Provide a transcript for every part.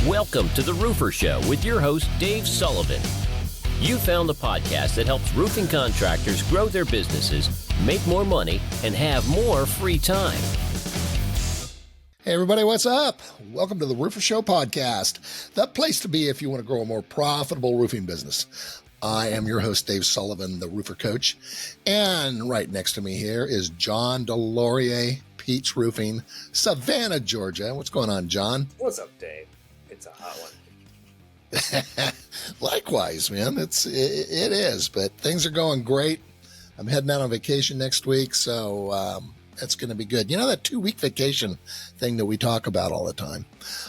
Welcome to The Roofer Show with your host, Dave Sullivan. You found the podcast that helps roofing contractors grow their businesses, make more money, and have more free time. Hey everybody, what's up? Welcome to the Roofer Show podcast, the place to be if you want to grow a more profitable roofing business. I am your host, Dave Sullivan, the roofer coach. And right next to me here is John DeLaurier, Peach Roofing, Savannah, Georgia. What's going on, John? What's up, Dave? It's a hot one. Likewise, man. It is, but things are going great. I'm heading out on vacation next week, so that's going to be good. You know that 2-week vacation thing that we talk about all the time?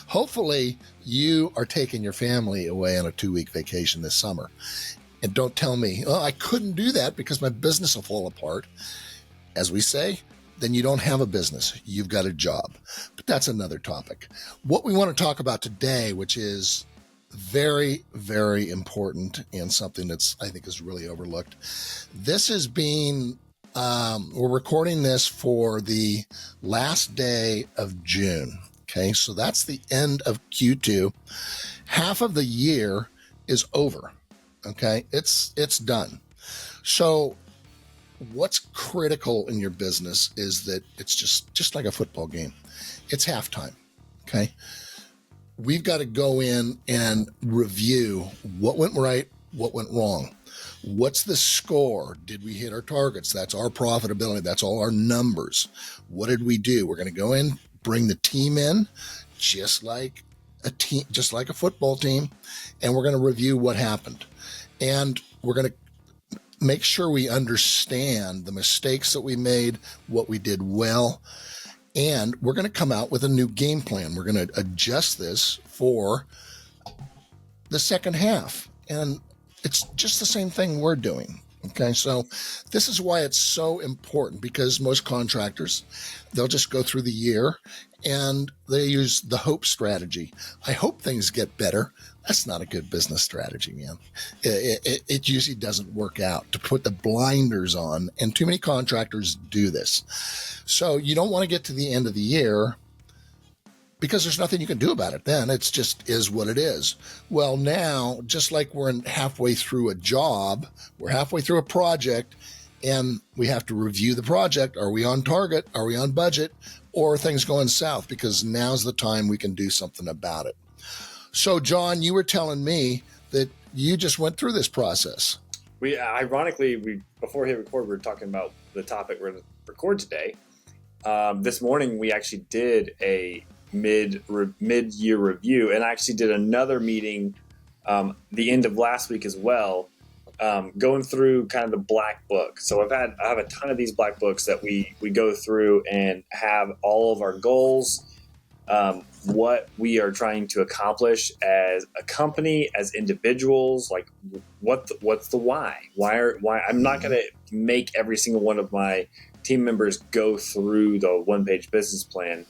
Hopefully you are taking your family away on a 2-week vacation this summer. And don't tell me, oh, I couldn't do that because my business will fall apart. As we say, then you don't have a business. You've got a job. But that's another topic. What we want to talk about today, which is very, very important and something that's, I think, is really overlooked. This is being, we're recording this for the last day of June. Okay. So that's the end of Q2. Half of the year is over. Okay. It's done. So what's critical in your business is that it's just like a football game. It's halftime. Okay. We've got to go in and review what went right, what went wrong. What's the score? Did we hit our targets? That's our profitability. That's all our numbers. What did we do? We're going to go in, bring the team in, just like a football team, and we're going to review what happened. And we're going to make sure we understand the mistakes that we made, what we did well, and we're going to come out with a new game plan. We're going to adjust this for the second half. And it's just the same thing we're doing. Okay, so this is why it's so important, because most contractors, they'll just go through the year and they use the hope strategy. I hope things get better. That's not a good business strategy, man. It usually doesn't work out. To put the blinders on, and too many contractors do this. So you don't want to get to the end of the year because there's nothing you can do about it then. It's just is what it is. Well, now, just like we're halfway through a job, we're halfway through a project, and we have to review the project. Are we on target? Are we on budget? Or are things going south? Because now's the time we can do something about it. So, John, you were telling me that you just went through this process. Ironically, before we hit record, we were talking about the topic we're going to record today. This morning, we actually did a mid-year review, and I actually did another meeting the end of last week as well, going through kind of the black book. So I have a ton of these black books that we go through and have all of our goals, what we are trying to accomplish as a company, as individuals, like what's the why? Why I'm not going to make every single one of my team members go through the one-page business plan,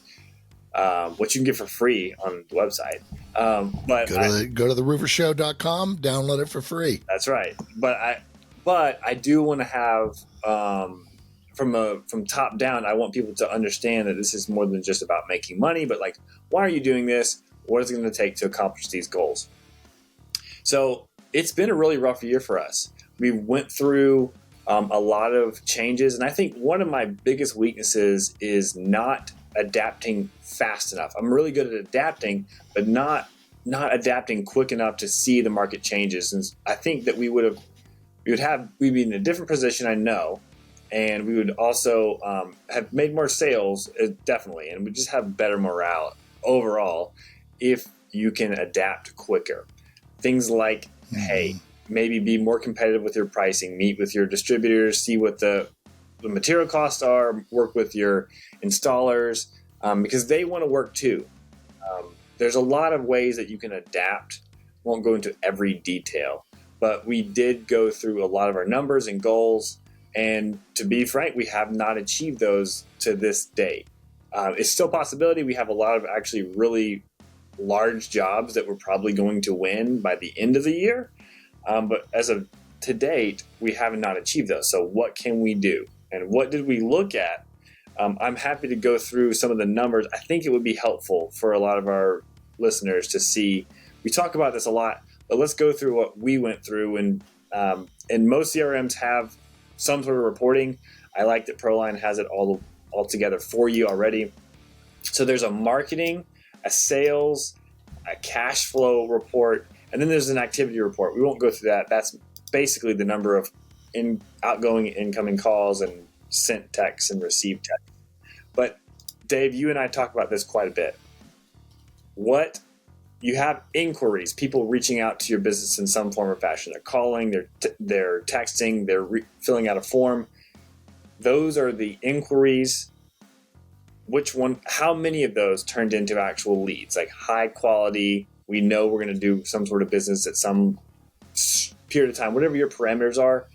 which you can get for free on the website. But go to theroofershow.com, download it for free. That's right. But I do want to have, from top down, I want people to understand that this is more than just about making money, but like, why are you doing this? What is it going to take to accomplish these goals? So it's been a really rough year for us. We went through a lot of changes, and I think one of my biggest weaknesses is not adapting fast enough. I'm really good at adapting, but not adapting quick enough to see the market changes. And I think that we'd be in a different position, I know, and we would also have made more sales, definitely, and we just have better morale overall if you can adapt quicker. Things like, hey, maybe be more competitive with your pricing, meet with your distributors, see what the material costs are, work with your installers, because they want to work too. There's a lot of ways that you can adapt. Won't go into every detail, but we did go through a lot of our numbers and goals. And to be frank, we have not achieved those to this date. It's still a possibility. We have a lot of actually really large jobs that we're probably going to win by the end of the year. But as of to date, we have not achieved those. So what can we do? And what did we look at? I'm happy to go through some of the numbers. I think it would be helpful for a lot of our listeners to see. We talk about this a lot, but let's go through what we went through. And most CRMs have some sort of reporting. I like that Proline has it all together for you already. So there's a marketing, a sales, a cash flow report, and then there's an activity report. We won't go through that. That's basically the number of outgoing, incoming calls and sent texts and received texts. But Dave, you and I talk about this quite a bit. What you have inquiries, people reaching out to your business in some form or fashion. They're calling, they're texting, they're filling out a form. Those are the inquiries. How many of those turned into actual leads, like high quality? We know we're going to do some sort of business at some period of time, whatever your parameters are.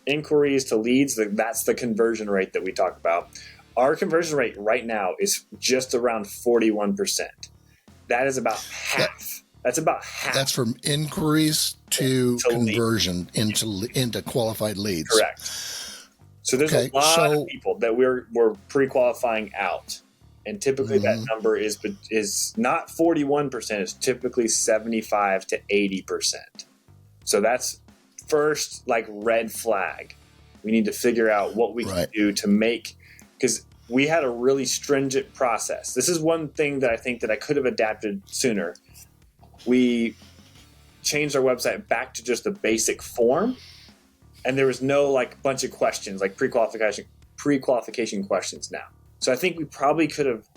Inquiries to leads, that's the conversion rate that we talk about. Our conversion rate right now is just around 41%. That is about half. That's about half. That's from inquiries to conversion into qualified leads. Correct. So there's a lot of people that we're pre-qualifying out. And typically that number is not 41%, it's typically 75 to 80%. So that's first red flag. We need to figure out what we can do to make, because we had a really stringent process. This is one thing that I think that I could have adapted sooner. We changed our website back to just a basic form, and there was no bunch of questions, like pre-qualification questions now. So I think we probably could have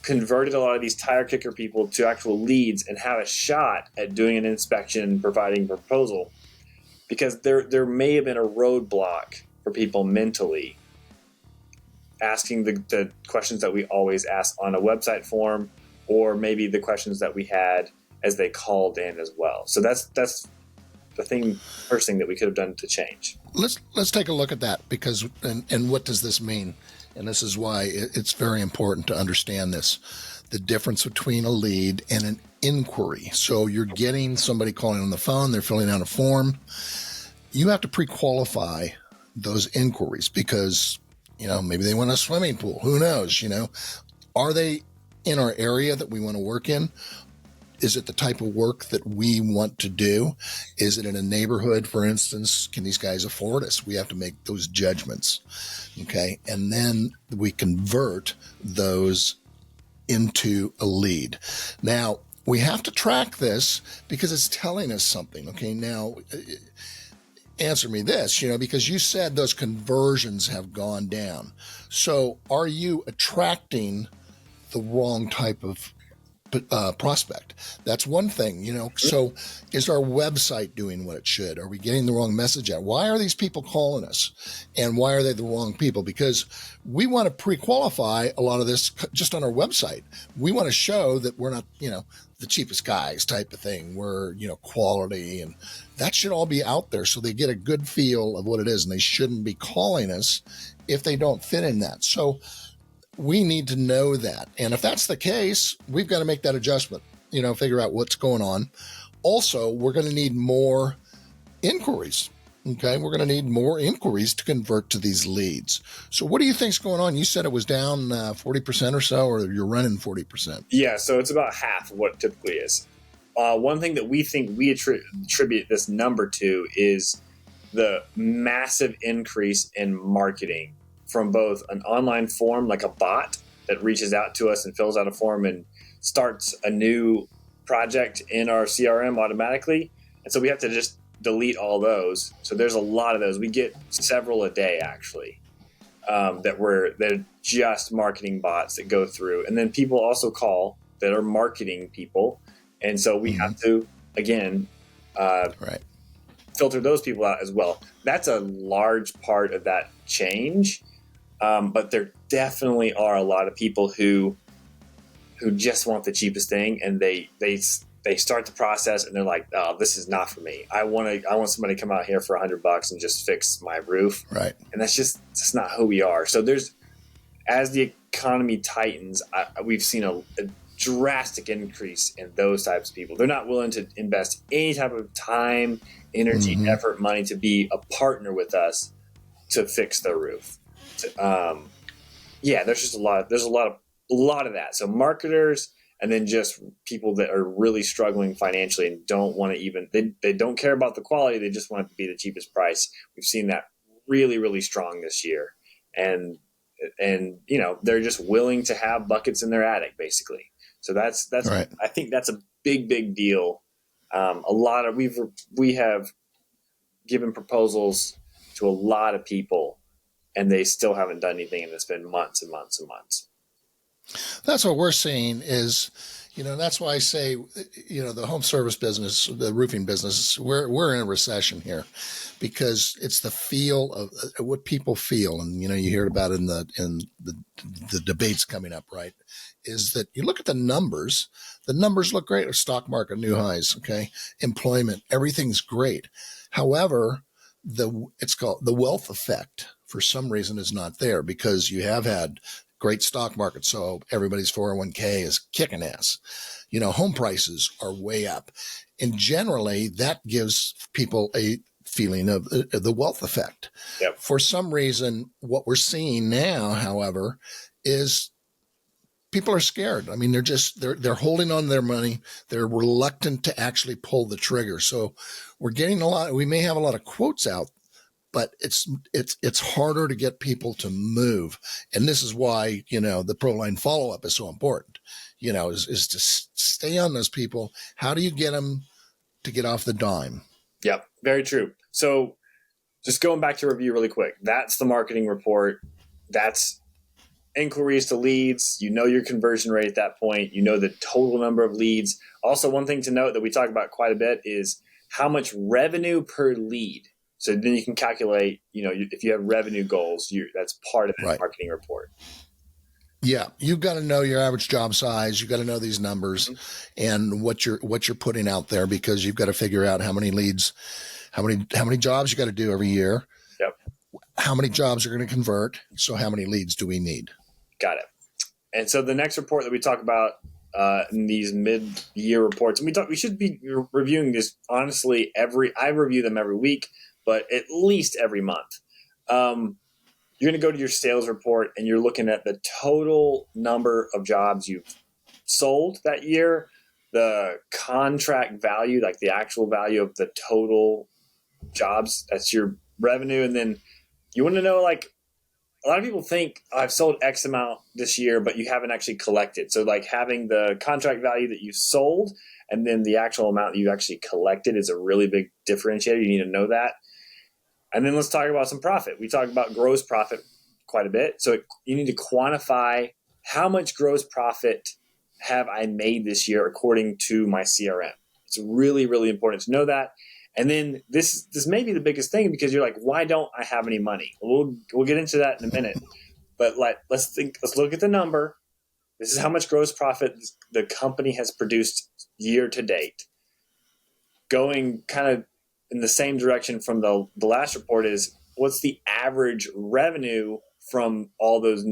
converted a lot of these tire kicker people to actual leads and have a shot at doing an inspection and providing a proposal, because there may have been a roadblock for people mentally asking the questions that we always ask on a website form, or maybe the questions that we had as they called in as well. So that's the first thing that we could have done to change. Let's take a look at that, because and what does this mean? And this is why it's very important to understand this, the difference between a lead and an inquiry. So you're getting somebody calling on the phone, they're filling out a form. You have to pre-qualify those inquiries because, maybe they want a swimming pool. Who knows? Are they in our area that we want to work in? Is it the type of work that we want to do? Is it in a neighborhood, for instance? Can these guys afford us? We have to make those judgments. Okay. And then we convert those into a lead. Now, we have to track this because it's telling us something. Okay. Now, answer me this, because you said those conversions have gone down. So are you attracting the wrong type of prospect? That's one thing, So is our website doing what it should? Are we getting the wrong message out? Why are these people calling us? And why are they the wrong people? Because we want to pre-qualify a lot of this just on our website. We want to show that we're not, the cheapest guys type of thing. We're, quality, and that should all be out there so they get a good feel of what it is, and they shouldn't be calling us if they don't fit in that. So we need to know that. And if that's the case, we've got to make that adjustment, figure out what's going on. Also, we're going to need more inquiries. Okay. We're going to need more inquiries to convert to these leads. So what do you think's going on? You said it was down 40% or so, or you're running 40%. Yeah. So it's about half of what it typically is. One thing that we think we attribute this number to is the massive increase in marketing from both an online form, like a bot that reaches out to us and fills out a form and starts a new project in our CRM automatically. And so we have to just delete all those. So there's a lot of those. We get several a day, actually, they're just marketing bots that go through. And then people also call that are marketing people. And so we have to, again, filter those people out as well. That's a large part of that change. But there definitely are a lot of people who just want the cheapest thing, and they start the process and they're like, "Oh, this is not for me. I want somebody to come out here for $100 and just fix my roof." Right. And that's not who we are. So as the economy tightens, we've seen a drastic increase in those types of people. They're not willing to invest any type of time, energy, effort, money to be a partner with us to fix their roof. There's just a lot of that. So marketers and then just people that are really struggling financially and don't want to even, they don't care about the quality. They just want it to be the cheapest price. We've seen that really, really strong this year. And they're just willing to have buckets in their attic, basically. So that's right. I think that's a big deal. We have given proposals to a lot of people, and they still haven't done anything, and it's been months and months and months. That's what we're seeing is, that's why I say, the home service business, the roofing business, we're in a recession here because it's the feel of what people feel. And, you hear about it in the debates coming up, right? Is that you look at the numbers look great. Stock market, new highs. Okay. Employment, everything's great. However, it's called the wealth effect for some reason is not there because you have had great stock market. So everybody's 401k is kicking ass. Home prices are way up. And generally that gives people a feeling of the wealth effect. Yep. For some reason, what we're seeing now, however, is people are scared. I mean, they're holding on to their money. They're reluctant to actually pull the trigger. So we're getting we may have a lot of quotes out, but it's harder to get people to move. And this is why, the ProLine follow-up is so important, is to stay on those people. How do you get them to get off the dime? Yep. Very true. So just going back to review really quick, that's the marketing report. That's inquiries to leads. Your conversion rate at that point, the total number of leads. Also, one thing to note that we talk about quite a bit is how much revenue per lead. So then you can calculate, if you have revenue goals, that's part of the marketing report. Yeah, you've got to know your average job size. You've got to know these numbers and what you're putting out there because you've got to figure out how many leads, how many jobs you got to do every year. Yep. How many jobs are going to convert? So how many leads do we need? Got it. And so the next report that we talk about in these mid-year reports, and we should be reviewing this honestly I review them every week, but at least every month. You're going to go to your sales report and you're looking at the total number of jobs you've sold that year, the contract value, like the actual value of the total jobs, that's your revenue. And then you want to know, like, a lot of people think I've sold X amount this year, but you haven't actually collected. So like having the contract value that you sold and then the actual amount that you actually collected is a really big differentiator. You need to know that. And then let's talk about some profit. We talk about gross profit quite a bit. So you need to quantify how much gross profit have I made this year according to my CRM. It's really, really important to know that. And then this may be the biggest thing because you're like, why don't I have any money? We'll get into that in a minute. But let's look at the number. This is how much gross profit the company has produced year to date. Going kind of in the same direction from the last report is what's the average revenue from all those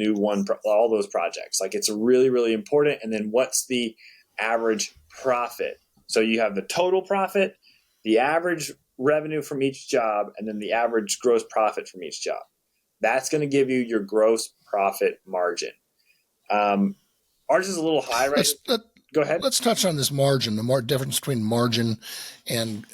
all those projects? Like it's really, really important. And then what's the average profit? So you have the total profit, the average revenue from each job, and then the average gross profit from each job. That's going to give you your gross profit margin. Ours is a little high, right? Go ahead. Let's touch on this margin, the difference between margin and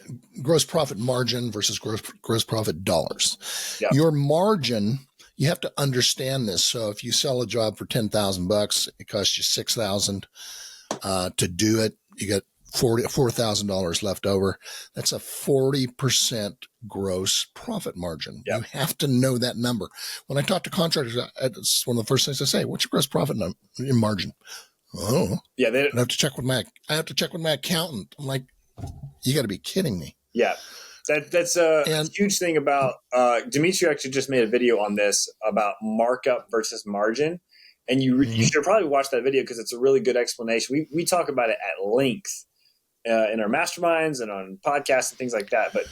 gross profit margin versus gross profit dollars. Yep. Your margin, you have to understand this. So if you sell a job for $10,000, it costs you $6,000 to do it. You get $4,000 left over. That's a 40% gross profit margin. Yep. You have to know that number. When I talk to contractors, it's one of the first things I say, what's your gross profit margin? Oh, yeah. I have to check with my accountant. I'm like, you got to be kidding me. Yeah. That's a huge thing about, Dimitri actually just made a video on this about markup versus margin. And you should probably watch that video because it's a really good explanation. We talk about it at length in our masterminds and on podcasts and things like that. But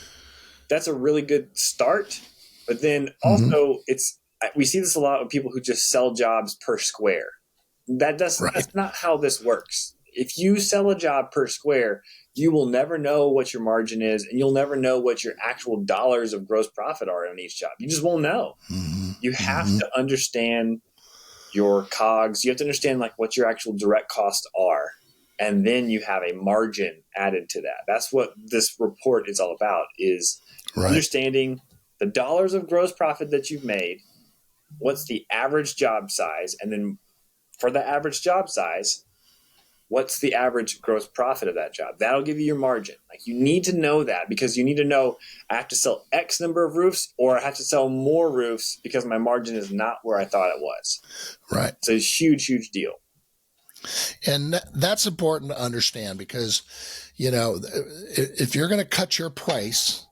that's a really good start. But then also we see this a lot with people who just sell jobs per square. That's not how this works. If you sell a job per square, you will never know what your margin is, and you'll never know what your actual dollars of gross profit are on each job. You just won't know. You have to understand your COGS. You have to understand like what your actual direct costs are. and then you have a margin added to that. That's what this report is all about, is understanding the dollars of gross profit that you've made, what's the average job size, and then for the average job size, what's the average gross profit of that job? That'll give you your margin. Like, you need to know that, because you need to know, I have to sell X number of roofs, or I have to sell more roofs because my margin is not where I thought it was. Right. So it's a huge, huge deal. And that's important to understand, because, if you're going to cut your price,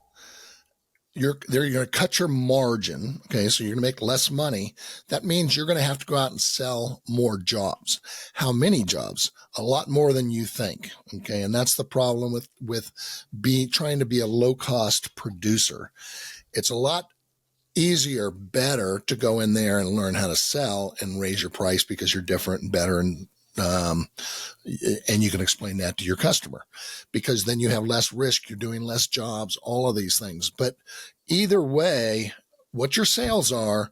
you're going to cut your margin. Okay. So you're going to make less money. That means you're going to have to go out and sell more jobs. How many jobs? A lot more than you think. Okay. And that's the problem with trying to be a low cost producer. It's a lot easier, better to go in there and learn how to sell and raise your price because you're different and better. And you can explain that to your customer, because then you have less risk. You're doing less jobs, all of these things. But either way, what your sales are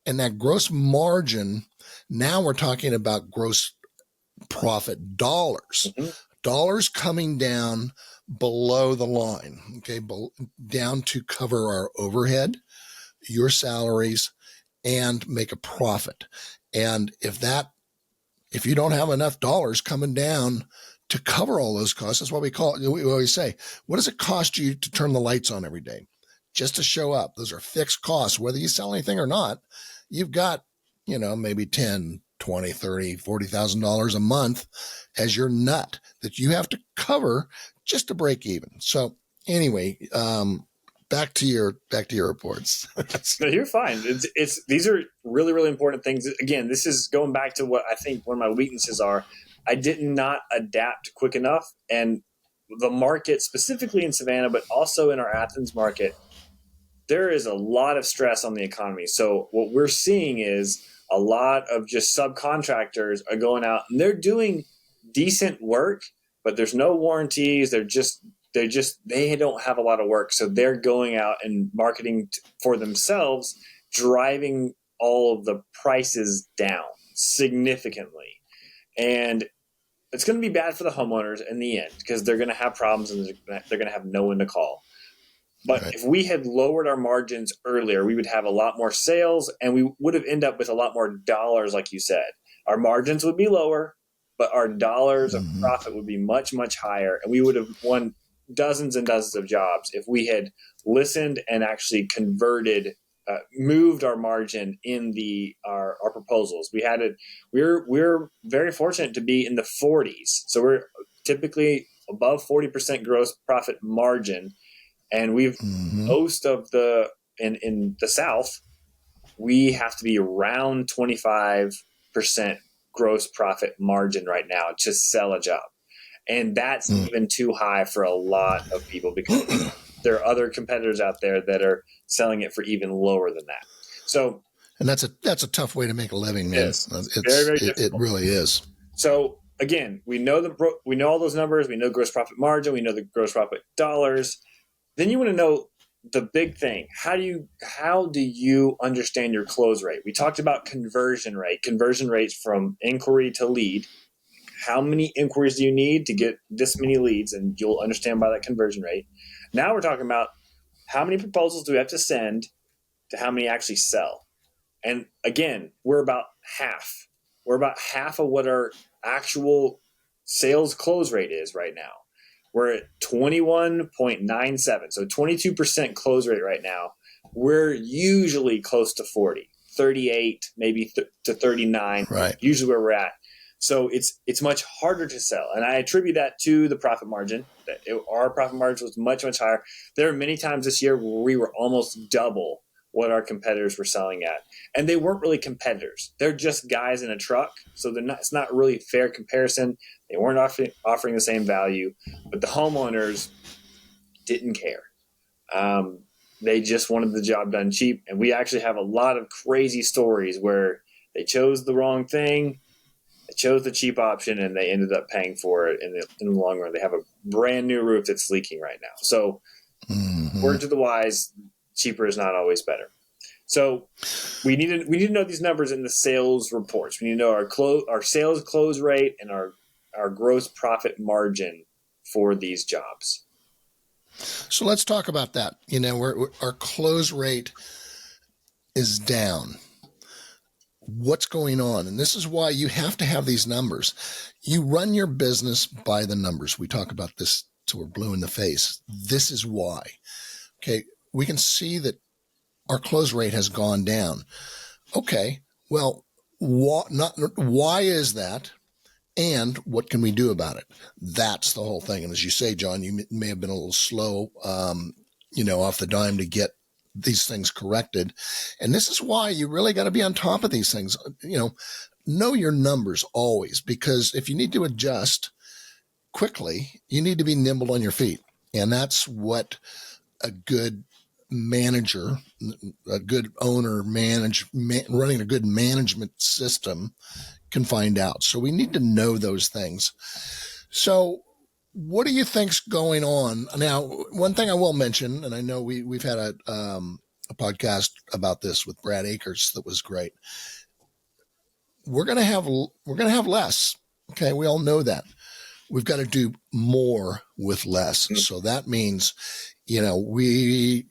and that gross margin, now we're talking about gross profit dollars, dollars coming down below the line, okay, down to cover our overhead, your salaries, and make a profit. And if you don't have enough dollars coming down to cover all those costs, that's what we always say, what does it cost you to turn the lights on every day? Just to show up. Those are fixed costs. Whether you sell anything or not, you've got, maybe $10, $20, $30, $40,000 a month as your nut that you have to cover just to break even. So anyway, back to your reports. No, you're fine. These are really, really important things. Again, this is going back to what I think one of my weaknesses are. I did not adapt quick enough, and the market, specifically in Savannah, but also in our Athens market, there is a lot of stress on the economy. So what we're seeing is a lot of just subcontractors are going out and they're doing decent work, but there's no warranties. They don't have a lot of work. So they're going out and marketing for themselves, driving all of the prices down significantly. And it's going to be bad for the homeowners in the end, because they're going to have problems and they're going to have no one to call. But if we had lowered our margins earlier, we would have a lot more sales, and we would have ended up with a lot more dollars, like you said. Our margins would be lower, but our dollars of profit would be much, much higher, and we would have won dozens and dozens of jobs if we had listened and actually moved our margin in our proposals. We're very fortunate to be in the 40s, so we're typically above 40% gross profit margin. And most of in the South, we have to be around 25% gross profit margin right now to sell a job. And that's even too high for a lot of people, because there are other competitors out there that are selling it for even lower than that. So, and that's a tough way to make a living, man. It's very, very difficult. It really is. So again, we know all those numbers. We know gross profit margin. We know the gross profit dollars. Then you want to know the big thing. How do you understand your close rate? We talked about conversion rates from inquiry to lead. How many inquiries do you need to get this many leads? And you'll understand by that conversion rate. Now we're talking about how many proposals do we have to send to how many actually sell. And again, we're about half. We're about half of what our actual sales close rate is right now. We're at 21.97, so 22% close rate right now. We're usually close to 40, 38, maybe to 39, usually where we're at. So it's much harder to sell. And I attribute that to the profit margin. Our profit margin was much, much higher. There are many times this year where we were almost double what our competitors were selling at. And they weren't really competitors. They're just guys in a truck. So it's not really a fair comparison. They weren't offering the same value, but the homeowners didn't care. They just wanted the job done cheap. And we actually have a lot of crazy stories where they chose the wrong thing, they chose the cheap option, and they ended up paying for it in the long run. They have a brand new roof that's leaking right now. So word to the wise, cheaper is not always better. So we need to know these numbers in the sales reports. We need to know our sales close rate and our our gross profit margin for these jobs. So let's talk about that. Our close rate is down. What's going on? And this is why you have to have these numbers. You run your business by the numbers. We talk about this till we're blue in the face. This is why. Okay. We can see that our close rate has gone down. Okay. Well, why is that? And what can we do about it? That's the whole thing. And as you say, John, you may have been a little slow, off the dime to get these things corrected. And this is why you really got to be on top of these things. Know your numbers always, because if you need to adjust quickly, you need to be nimble on your feet. And that's what a good manager, a good owner running a good management system can find out. So we need to know those things. So what do you think's going on now? One thing I will mention, and I know we've had a podcast about this with Brad Akers that was great. We're gonna have less. Okay, we all know that. We've got to do more with less. Mm-hmm. So that means, we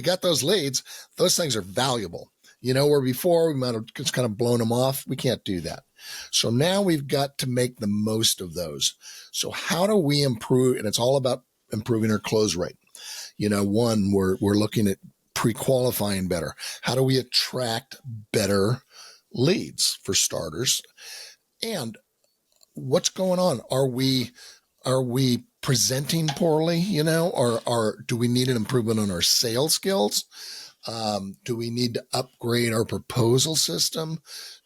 got those leads. Those things are valuable. Where before we might have just kind of blown them off. We can't do that. So now we've got to make the most of those. So how do we improve? And it's all about improving our close rate. One, we're looking at pre-qualifying better. How do we attract better leads for starters? And what's going on? Are we presenting poorly, or do we need an improvement on our sales skills? Do we need to upgrade our proposal system?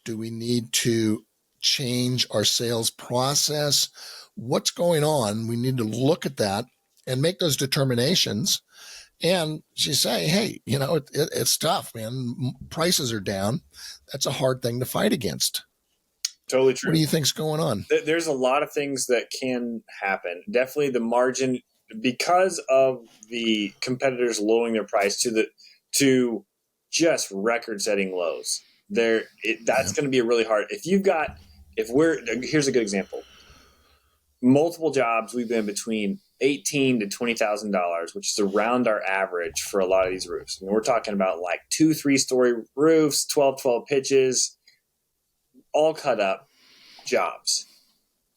Do we need to change our sales process? What's going on? We need to look at that and make those determinations. And you say, hey, it's tough, man. Prices are down. That's a hard thing to fight against. Totally true. What do you think's going on? There's a lot of things that can happen. Definitely the margin, because of the competitors lowering their price to just record-setting lows. That's going to be really hard. Here's a good example. Multiple jobs, we've been between $18,000 to $20,000, which is around our average for a lot of these roofs. And we're talking about like 2-3-story roofs, 12 pitches, all cut up jobs.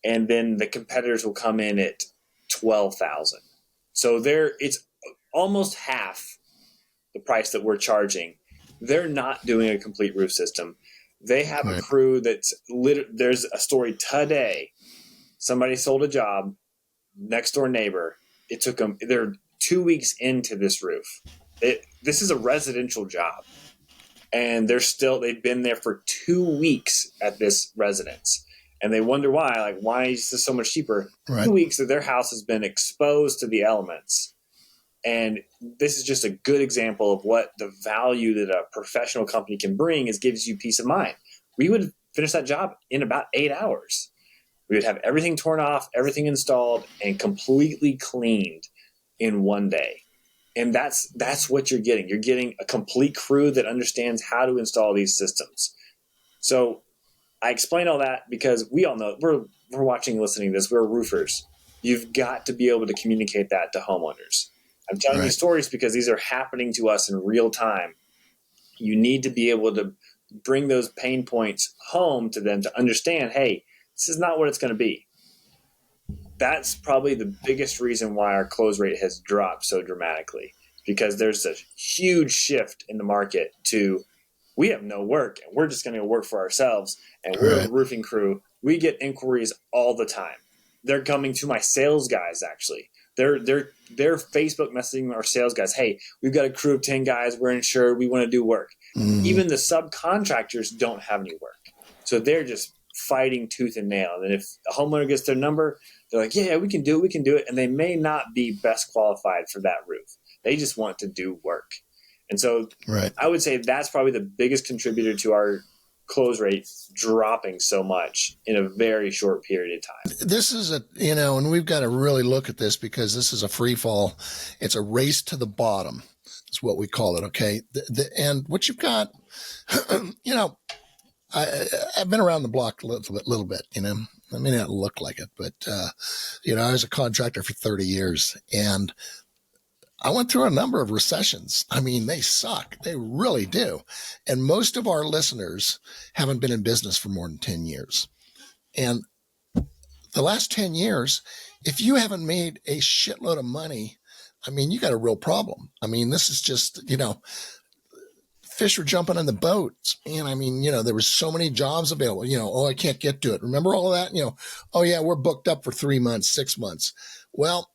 And then the competitors will come in at 12,000. So it's almost half the price that we're charging. They're not doing a complete roof system. They have a crew there's a story today. Somebody sold a job, next door neighbor. It took them, they're 2 weeks into this roof. This is a residential job. And they've been there for 2 weeks at this residence. And they wonder why is this so much cheaper? Right. 2 weeks that their house has been exposed to the elements. And this is just a good example of what the value that a professional company can bring gives you peace of mind. We would finish that job in about 8 hours. We would have everything torn off, everything installed, and completely cleaned in one day. And that's what you're getting. You're getting a complete crew that understands how to install these systems. So I explain all that because we all know we're watching and listening to this. We're roofers. You've got to be able to communicate that to homeowners. I'm telling you stories because these are happening to us in real time. You need to be able to bring those pain points home to them to understand, hey, this is not what it's going to be. That's probably the biggest reason why our close rate has dropped so dramatically, because there's a huge shift in the market to we have no work and we're just going to work for ourselves and we're a roofing crew. We get inquiries all the time. They're coming to my sales guys, actually. They're Facebook messaging our sales guys. Hey, we've got a crew of 10 guys. We're insured. We want to do work. Even the subcontractors don't have any work. So they're just fighting tooth and nail. And if a homeowner gets their number, they're like, yeah, we can do it. And they may not be best qualified for that roof. They just want to do work. And so I would say that's probably the biggest contributor to our close rate dropping so much in a very short period of time. This is and we've got to really look at this because this is a free fall. It's a race to the bottom. It's what we call it. Okay. And what you've got, I've been around the block a little bit, I may not look like it, but, I was a contractor for 30 years and I went through a number of recessions. I mean, they suck. They really do. And most of our listeners haven't been in business for more than 10 years. And the last 10 years, if you haven't made a shitload of money, I mean, you got a real problem. I mean, this is just, fish were jumping on the boats. And I mean, there was so many jobs available, oh, I can't get to it. Remember all of that? Oh yeah, we're booked up for 3 months, 6 months. Well,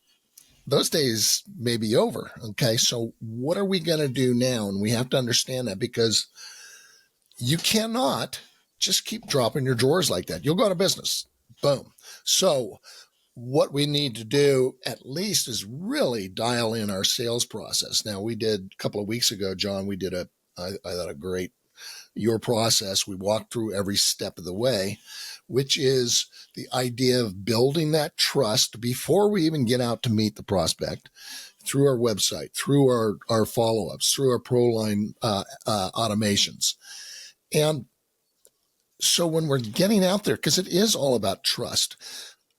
those days may be over. Okay. So what are we going to do now? And we have to understand that because you cannot just keep dropping your drawers like that. You'll go out of business. Boom. So what we need to do at least is really dial in our sales process. Now we did a couple of weeks ago, John, we did I thought a great, your process. We walked through every step of the way, which is the idea of building that trust before we even get out to meet the prospect through our website, through our follow-ups, through our ProLine automations. And so when we're getting out there, because it is all about trust,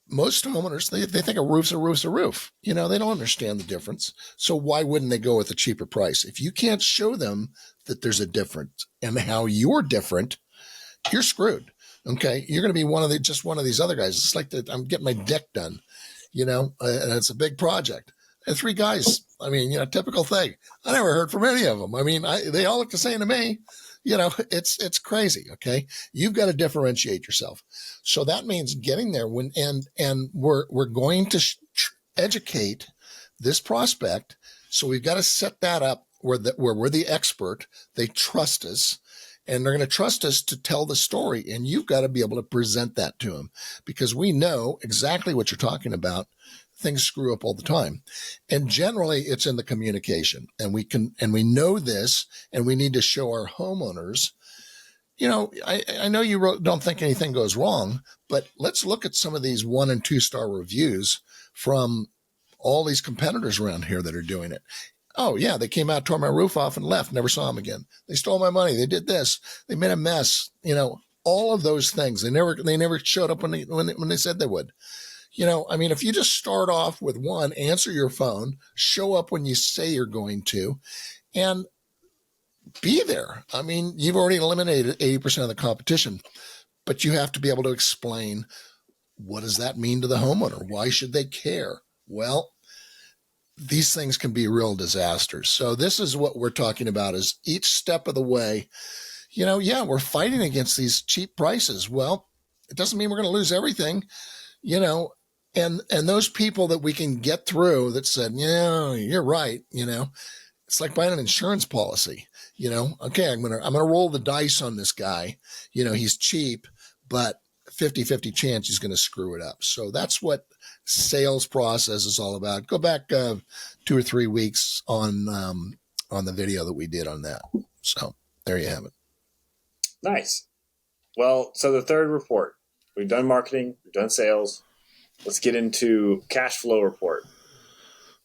most homeowners, they think a roof's a roof's a roof. They don't understand the difference. So why wouldn't they go with a cheaper price? If you can't show them that there's a difference and how you're different, you're screwed. Okay. You're going to be just one of these other guys. It's like I'm getting my deck done, and it's a big project. And 3 guys, I mean, typical thing. I never heard from any of them. I mean, they all look the same to me. It's crazy. Okay. You've got to differentiate yourself. So that means getting there and we're going to educate this prospect. So we've got to set that up where we're the expert. They trust us and they're going to trust us to tell the story. And you've got to be able to present that to them because we know exactly what you're talking about. Things screw up all the time. And generally it's in the communication and we know this and we need to show our homeowners, I know you don't think anything goes wrong, but let's look at some of these 1 and 2 star reviews from all these competitors around here that are doing it. Oh yeah. They came out, tore my roof off and left, never saw them again. They stole my money. They did this. They made a mess, all of those things. They never showed up when they said they would. If you just start off with 1, answer your phone, show up when you say you're going to, and be there. I mean, you've already eliminated 80% of the competition, but you have to be able to explain what does that mean to the homeowner? Why should they care? Well, these things can be real disasters. So this is what we're talking about is each step of the way, we're fighting against these cheap prices. Well, it doesn't mean we're going to lose everything, and those people that we can get through that said, you're right. It's like buying an insurance policy, okay, I'm going to roll the dice on this guy. He's cheap, but 50-50 chance he's going to screw it up. So that's what sales process is all about. Go back 2 or 3 weeks on the video that we did on that. So there you have it. Nice. Well, so the third report, we've done marketing, we've done sales. Let's get into cash flow report.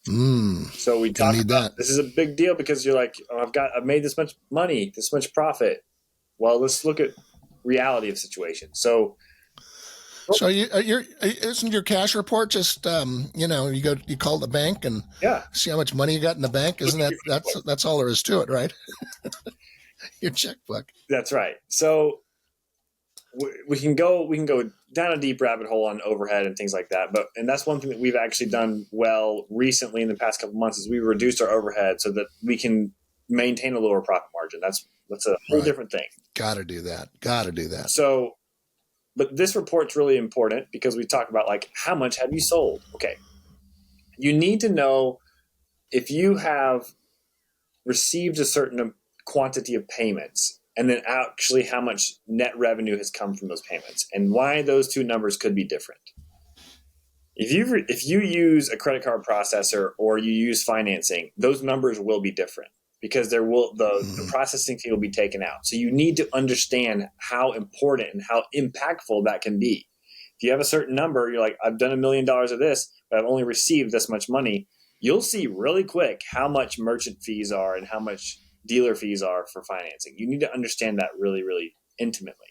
So we talked about this is a big deal because you're like, oh, I've made this much money, this much profit. Well, let's look at reality of the situation. So isn't your cash report just you call the bank and see how much money you got in the bank? Isn't that's all there is to it, right? Your checkbook. That's right. So we can go down a deep rabbit hole on overhead and things like that. And that's one thing that we've actually done well recently in the past couple of months is we reduced our overhead so that we can maintain a lower profit margin. That's a whole different thing. Got to do that. So, but this report's really important because we talk about like, how much have you sold? Okay. You need to know if you have received a certain quantity of payments and then actually how much net revenue has come from those payments and why those two numbers could be different. If you use a credit card processor or you use financing, those numbers will be different because the processing fee will be taken out. So you need to understand how important and how impactful that can be. If you have a certain number, you're like, I've done $1 million of this, but I've only received this much money. You'll see really quick how much merchant fees are and how much dealer fees are for financing. You need to understand that really, really intimately.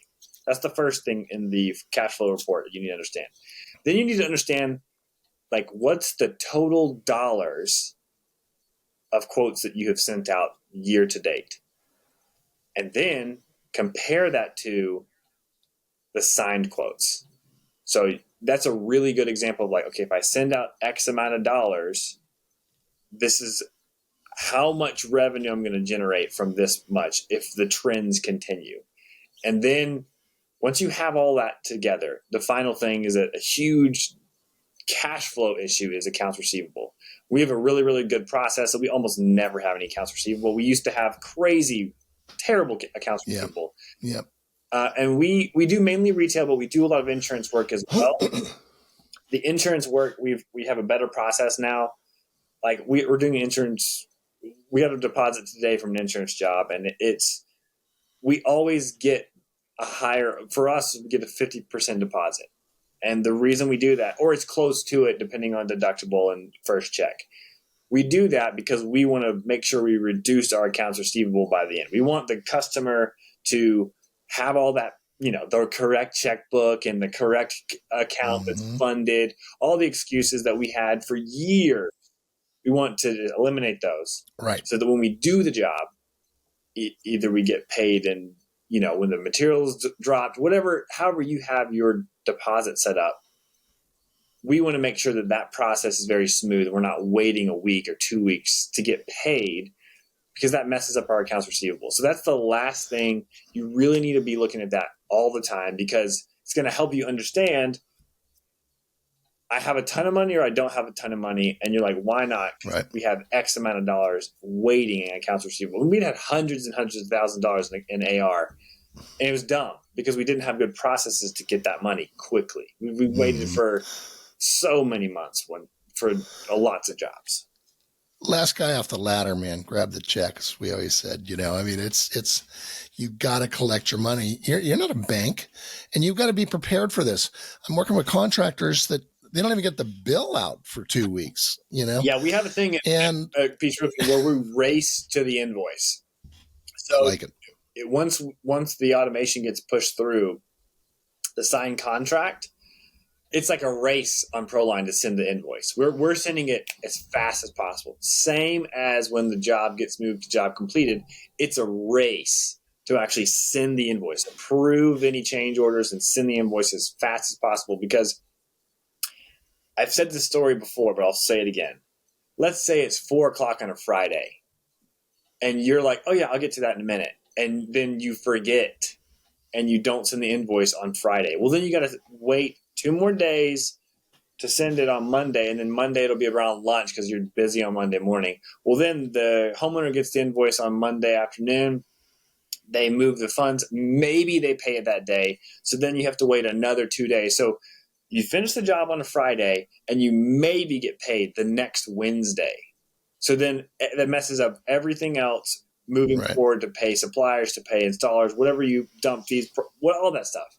That's the first thing in the cash flow report that you need to understand. Then you need to understand, like, what's the total dollars of quotes that you have sent out year to date. And then compare that to the signed quotes. So that's a really good example of like, okay, if I send out X amount of dollars, this is how much revenue I'm going to generate from this much if the trends continue. And then once you have all that together, the final thing is that a huge cash flow issue is accounts receivable. We have a really, really good process that we almost never have any accounts receivable. We used to have crazy, terrible accounts receivable. Yep. And we do mainly retail, but we do a lot of insurance work as well. The insurance work, we have a better process now. Like we're doing insurance. We had a deposit today from an insurance job, and we always get a higher, for us, we get a 50% deposit. And the reason we do that, or it's close to it, depending on deductible and first check. We do that because we want to make sure we reduce our accounts receivable by the end. We want the customer to have all that, the correct checkbook and the correct account that's funded, all the excuses that we had for years. We want to eliminate those. Right. So that when we do the job, either we get paid and, when the materials dropped, however you have your deposit set up, we want to make sure that process is very smooth. We're not waiting a week or 2 weeks to get paid because that messes up our accounts receivable. So that's the last thing. You really need to be looking at that all the time because it's going to help you understand, I have a ton of money or I don't have a ton of money. And you're like, why not? Right. We have X amount of dollars waiting in accounts receivable. And we'd had hundreds and hundreds of $1,000s in AR. And it was dumb because we didn't have good processes to get that money quickly. We waited for so many months for lots of jobs. Last guy off the ladder, man, grab the check, as we always said. It's you got to collect your money. You're not a bank, and you've got to be prepared for this. I'm working with contractors that they don't even get the bill out for 2 weeks. Yeah, we have a thing at Peace Roofing where we race to the invoice. So I like it. Once the automation gets pushed through the signed contract, it's like a race on Proline to send the invoice. We're sending it as fast as possible. Same as when the job gets moved to job completed. It's a race to actually send the invoice, approve any change orders, and send the invoice as fast as possible. Because I've said this story before, but I'll say it again. Let's say it's 4:00 on a Friday, and you're like, "Oh yeah, I'll get to that in a minute," and then you forget, and you don't send the invoice on Friday. Well, then you got to wait 2 more days to send it on Monday, and then Monday it'll be around lunch because you're busy on Monday morning. Well, then the homeowner gets the invoice on Monday afternoon. They move the funds. Maybe they pay it that day. So then you have to wait another 2 days. So you finish the job on a Friday, and you maybe get paid the next Wednesday. So then that messes up everything else moving forward to pay suppliers, to pay installers, whatever you dump fees, all that stuff.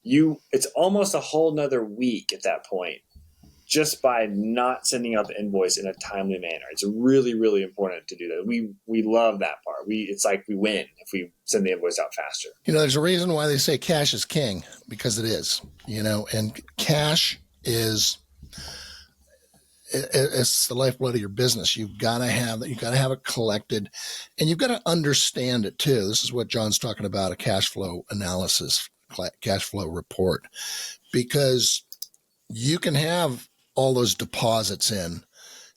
It's almost a whole nother week at that point just by not sending out the invoice in a timely manner. It's really, really important to do that. We love that part. It's like we win if we send the invoice out faster. There's a reason why they say cash is king, because it is, and cash is, it's the lifeblood of your business. You've got to have it collected, and you've got to understand it too. This is what John's talking about, a cash flow analysis, cash flow report, because you can have all those deposits in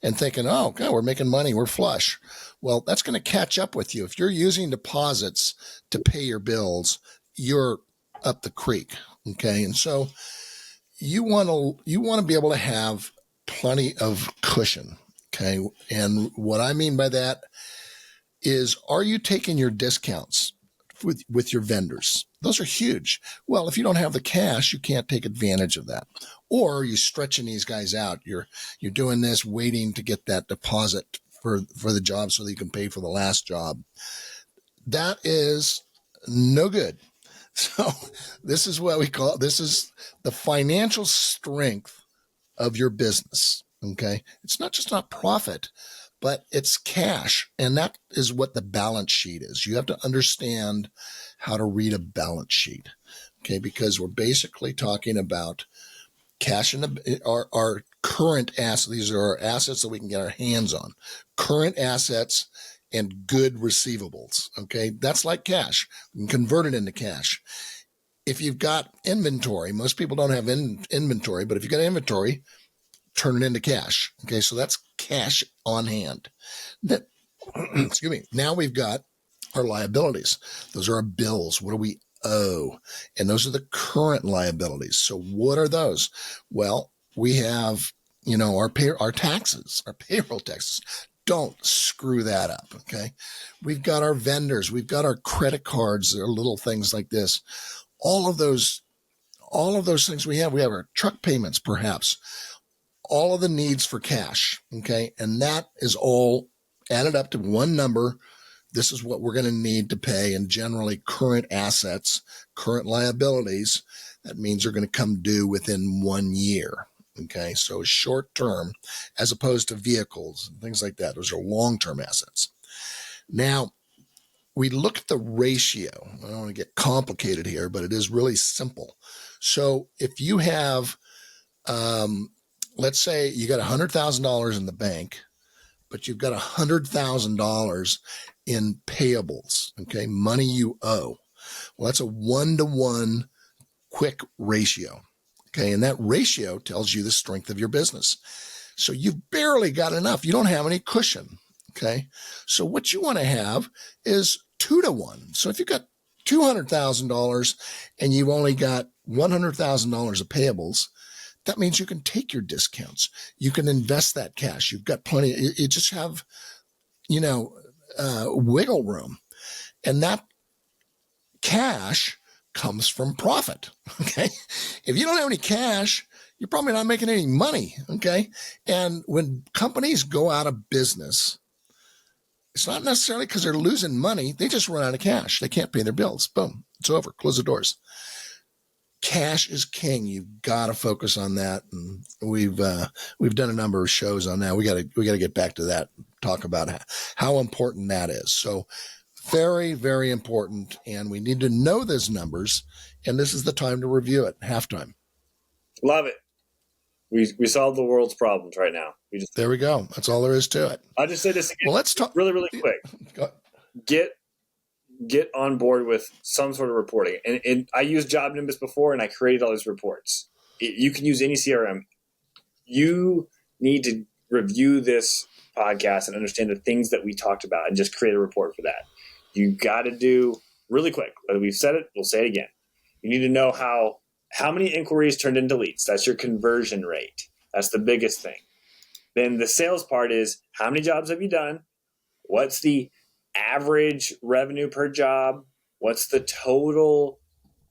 and thinking, oh, God, we're making money, we're flush. Well, that's going to catch up with you. If you're using deposits to pay your bills, you're up the creek. Okay. And so you want to be able to have plenty of cushion. Okay. And what I mean by that is, are you taking your discounts with your vendors? Those are huge. Well, if you don't have the cash, you can't take advantage of that. Or are you stretching these guys out? You're doing this, waiting to get that deposit for the job so that you can pay for the last job. That is no good. So this is what this is the financial strength of your business. Okay. It's not profit, but it's cash. And that is what the balance sheet is. You have to understand how to read a balance sheet. okay, because we're basically talking about cash in our current assets. These are our assets that we can get our hands on, current assets and good receivables. Okay, that's like cash. We can convert it into cash. If you've got inventory, most people don't have inventory, but if you've got inventory, turn it into cash. Okay, so that's cash on hand. That, excuse me. Now we've got our liabilities. Those are our bills. What do we owe? And those are the current liabilities. So what are those? Well, we have, our taxes, our payroll taxes. Don't screw that up. Okay. We've got our vendors. We've got our credit cards. There are little things like this. All of those things we have our truck payments, perhaps, all of the needs for cash. Okay. And that is all added up to one number. This is what we're going to need to pay. And generally current assets, current liabilities, that means they're going to come due within 1 year. Okay. So short term, as opposed to vehicles and things like that. Those are long-term assets. Now, we look at the ratio. I don't want to get complicated here, but it is really simple. So if you have, let's say you got $100,000 in the bank, but you've got $100,000 in payables, okay, money you owe. Well, that's a 1-to-1 quick ratio, okay, and that ratio tells you the strength of your business. So you've barely got enough. You don't have any cushion. Okay. So what you want to have is 2-to-1. So if you've got $200,000 and you've only got $100,000 of payables, that means you can take your discounts. You can invest that cash. You've got plenty. You just have, wiggle room. And that cash comes from profit. Okay. If you don't have any cash, you're probably not making any money. Okay. And when companies go out of business, it's not necessarily because they're losing money. They just run out of cash. They can't pay their bills. Boom. It's over. Close the doors. Cash is king. You've got to focus on that. And we've done a number of shows on that. We got to get back to that, talk about how important that is. So very, very important. And we need to know those numbers. And this is the time to review it. Halftime. Love it. We solve the world's problems right now. There we go. That's all there is to it. I'll just say this again. Well, let's talk really, really quick. Get on board with some sort of reporting. And I used Job Nimbus before, and I created all these reports. You can use any CRM. You need to review this podcast and understand the things that we talked about and just create a report for that. You got to do really quick. We've said it. We'll say it again. You need to know how many inquiries turned into leads. That's your conversion rate. That's the biggest thing. Then the sales part is how many jobs have you done? What's the average revenue per job? What's the total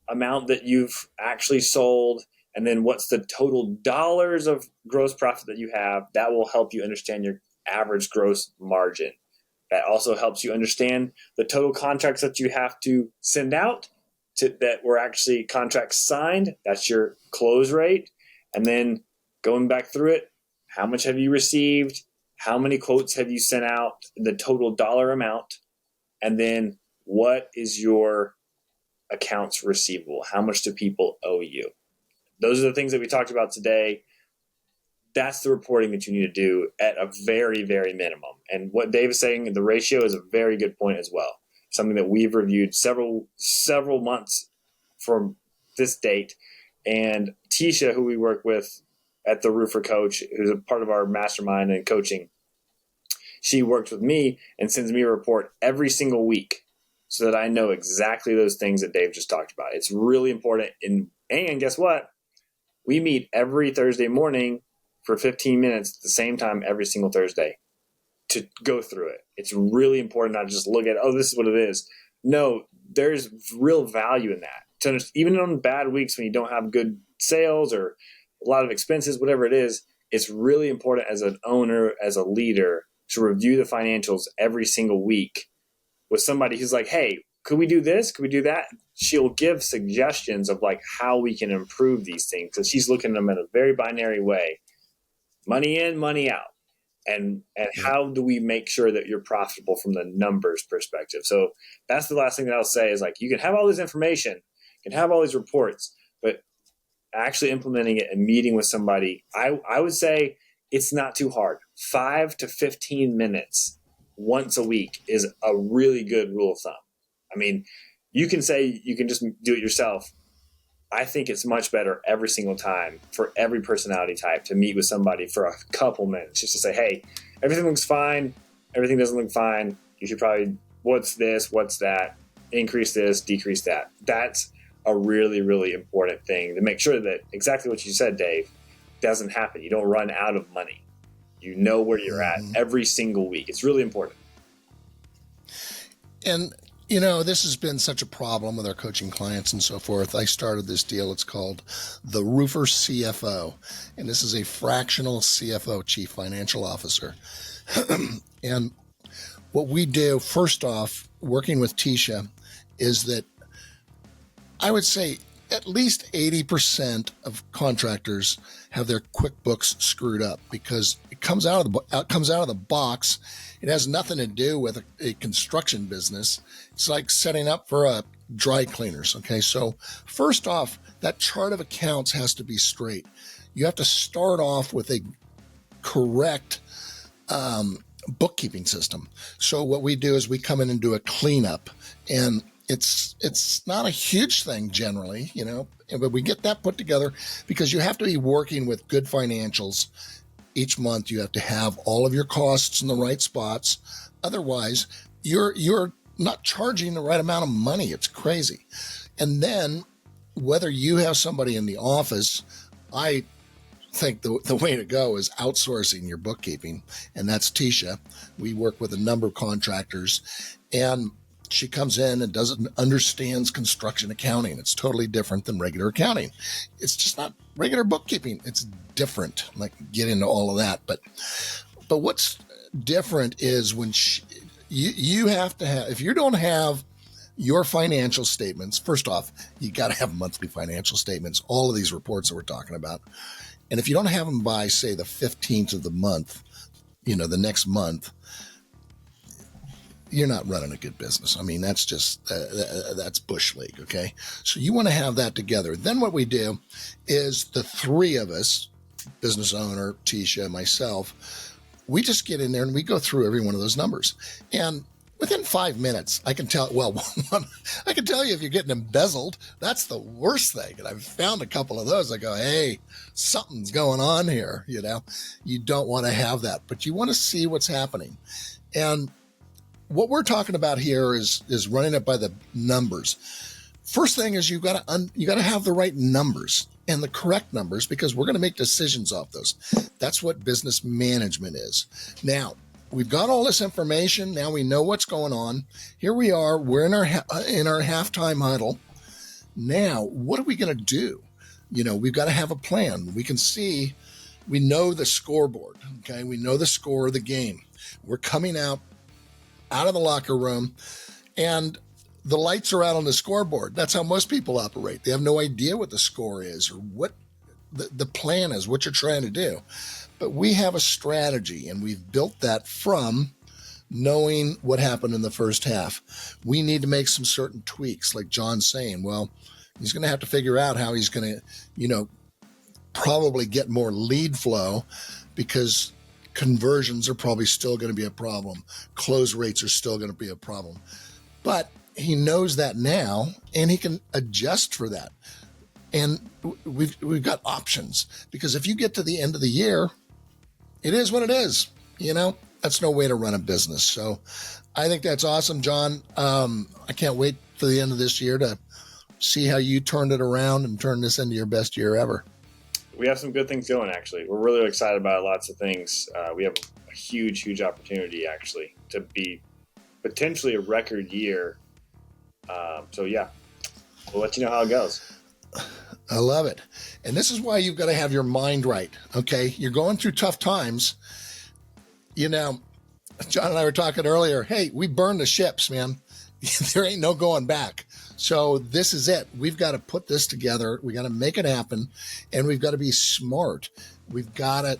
amount that you've actually sold? And then what's the total dollars of gross profit that you have? That will help you understand your average gross margin. That also helps you understand the total contracts that you have to send out that were actually contracts signed. That's your close rate. And then going back through it, how much have you received? How many quotes have you sent out? The total dollar amount. And then what is your accounts receivable? How much do people owe you? Those are the things that we talked about today. That's the reporting that you need to do at a very, very minimum. And what Dave is saying, the ratio is a very good point as well. Something that we've reviewed several months from this date. And Tisha, who we work with at the Roofer Coach, who's a part of our mastermind and coaching, she works with me and sends me a report every single week so that I know exactly those things that Dave just talked about. It's really important. And guess what? We meet every Thursday morning for 15 minutes at the same time every single Thursday to go through it. It's really important not to just look at, this is what it is. No, there's real value in that. So even on bad weeks when you don't have good sales or a lot of expenses, whatever it is, it's really important as an owner, as a leader, to review the financials every single week with somebody who's like, hey, could we do this? Could we do that? She'll give suggestions of like how we can improve these things because she's looking at them in a very binary way. Money in, money out. And how do we make sure that you're profitable from the numbers perspective? So that's the last thing that I'll say is like, you can have all this information. can have all these reports, but actually implementing it and meeting with somebody, I would say it's not too hard. 5 to 15 minutes once a week is a really good rule of thumb. I mean, you can say you can just do it yourself. I think it's much better every single time for every personality type to meet with somebody for a couple minutes just to say, hey, everything looks fine. Everything doesn't look fine. You should probably, what's this? What's that? Increase this, decrease that. That's a really, really important thing to make sure that exactly what you said, Dave, doesn't happen. You don't run out of money. You know where you're at every single week. It's really important. And this has been such a problem with our coaching clients and so forth. I started this deal. It's called the Roofer CFO. And this is a fractional CFO, Chief Financial Officer. And what we do, first off, working with Tisha, is that I would say at least 80% of contractors have their QuickBooks screwed up because it comes out of the box. It has nothing to do with a construction business. It's like setting up for a dry cleaners. Okay. So first off, that chart of accounts has to be straight. You have to start off with a correct, bookkeeping system. So what we do is we come in and do a cleanup, and it's not a huge thing generally, but we get that put together because you have to be working with good financials. Each month you have to have all of your costs in the right spots. Otherwise, you're not charging the right amount of money. It's crazy. And then whether you have somebody in the office, I think the way to go is outsourcing your bookkeeping. And that's Tisha. We work with a number of contractors, and she comes in and understands construction accounting. It's totally different than regular accounting. It's just not regular bookkeeping. It's different. Like, get into all of that. But what's different is when you have to have, if you don't have your financial statements, first off, you got to have monthly financial statements, all of these reports that we're talking about. And if you don't have them by, say, the 15th of the month, the next month, you're not running a good business. I mean, that's just, that's bush league. Okay. So you want to have that together. Then what we do is the three of us, business owner, Tisha, myself, we just get in there and we go through every one of those numbers. And within 5 minutes, I can tell, I can tell you if you're getting embezzled. That's the worst thing. And I've found a couple of those. I go, hey, something's going on here. You don't want to have that, but you want to see what's happening. And what we're talking about here is running it by the numbers. First thing is you got to have the right numbers and the correct numbers, because we're going to make decisions off those. That's what business management is. Now, we've got all this information. Now we know what's going on. Here we are. We're in our halftime huddle. Now, what are we going to do? We've got to have a plan. We know the scoreboard. Okay. We know the score of the game. We're coming out of the locker room, and the lights are out on the scoreboard. That's how most people operate. They have no idea what the score is or what the plan is, what you're trying to do. But we have a strategy, and we've built that from knowing what happened in the first half. We need to make some certain tweaks, like John's saying. Well, he's going to have to figure out how he's going to, probably get more lead flow, because conversions are probably still going to be a problem. Close rates are still going to be a problem. But he knows that now, and he can adjust for that. And we've got options, because if you get to the end of the year, it is what it is. That's no way to run a business. So I think that's awesome, John. I can't wait for the end of this year to see how you turned it around and turn this into your best year ever. We have some good things going, actually. We're really excited about lots of things. We have a huge, huge opportunity, actually, to be potentially a record year. So, yeah, we'll let you know how it goes. I love it. And this is why you've got to have your mind right, okay? You're going through tough times. John and I were talking earlier. Hey, we burned the ships, man. There ain't no going back. So this is it. We've got to put this together. We got to make it happen, and we've got to be smart. We've got to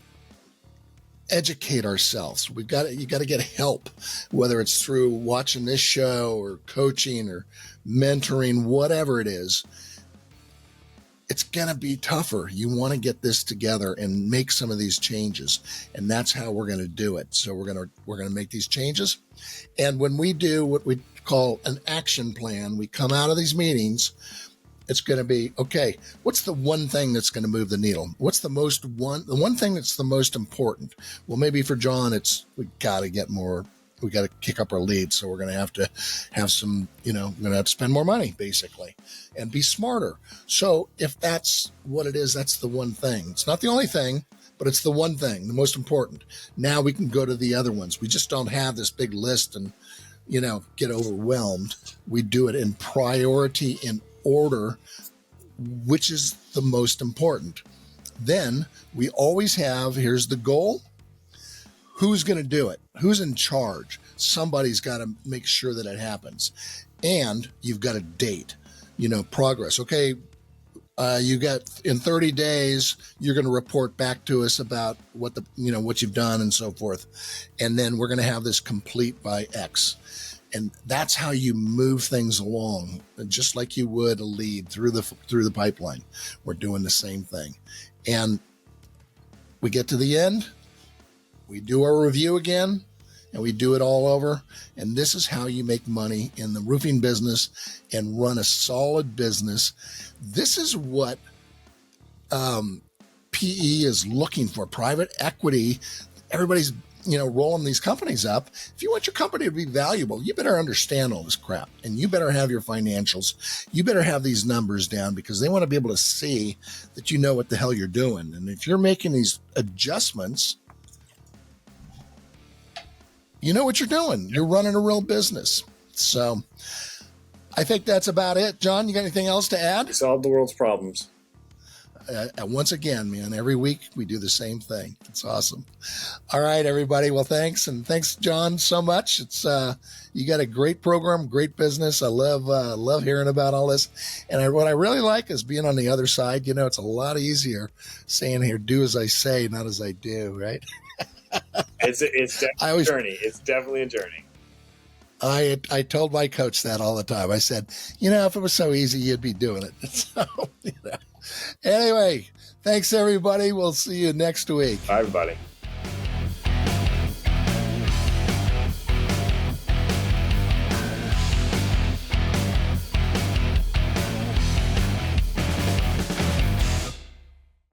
educate ourselves. You got to get help, whether it's through watching this show or coaching or mentoring, whatever it is. it's going to be tougher. You want to get this together and make some of these changes. And that's how we're going to do it. So we're going to make these changes. And when we do what we call an action plan, we come out of these meetings, it's going to be, okay, what's the one thing that's going to move the needle? What's the one thing that's the most important? Well, maybe for John, we got to kick up our lead. So we're going to have some, we're going to have to spend more money basically and be smarter. So if that's what it is, that's the one thing. It's not the only thing, but it's the one thing, the most important. Now we can go to the other ones. We just don't have this big list and, get overwhelmed. We do it in priority, in order, which is the most important. Then we always have, here's the goal. Who's going to do it? Who's in charge? Somebody's got to make sure that it happens. And you've got a date, progress. Okay, you got in 30 days, you're going to report back to us about what you've done and so forth. And then we're going to have this complete by X. And that's how you move things along, just like you would a lead through the pipeline. We're doing the same thing. And we get to the end, we do our review again, and we do it all over. And this is how you make money in the roofing business and run a solid business. This is what PE is looking for, private equity. Everybody's rolling these companies up. If you want your company to be valuable, you better understand all this crap, and you better have your financials. You better have these numbers down, because they want to be able to see that you know what the hell you're doing. And if you're making these adjustments, you know what you're doing. You're running a real business. So I think that's about it. John, you got anything else to add? We solved the world's problems. Once again, man, every week we do the same thing. It's awesome. All right, everybody. Well, thanks. And thanks, John, so much. It's, you got a great program, great business. I love hearing about all this. And what I really like is being on the other side. It's a lot easier saying here, do as I say, not as I do. Right. It's definitely a journey. It's definitely a journey. I told my coach that all the time. I said, if it was so easy, you'd be doing it. So, Anyway, thanks, everybody. We'll see you next week. Bye, everybody.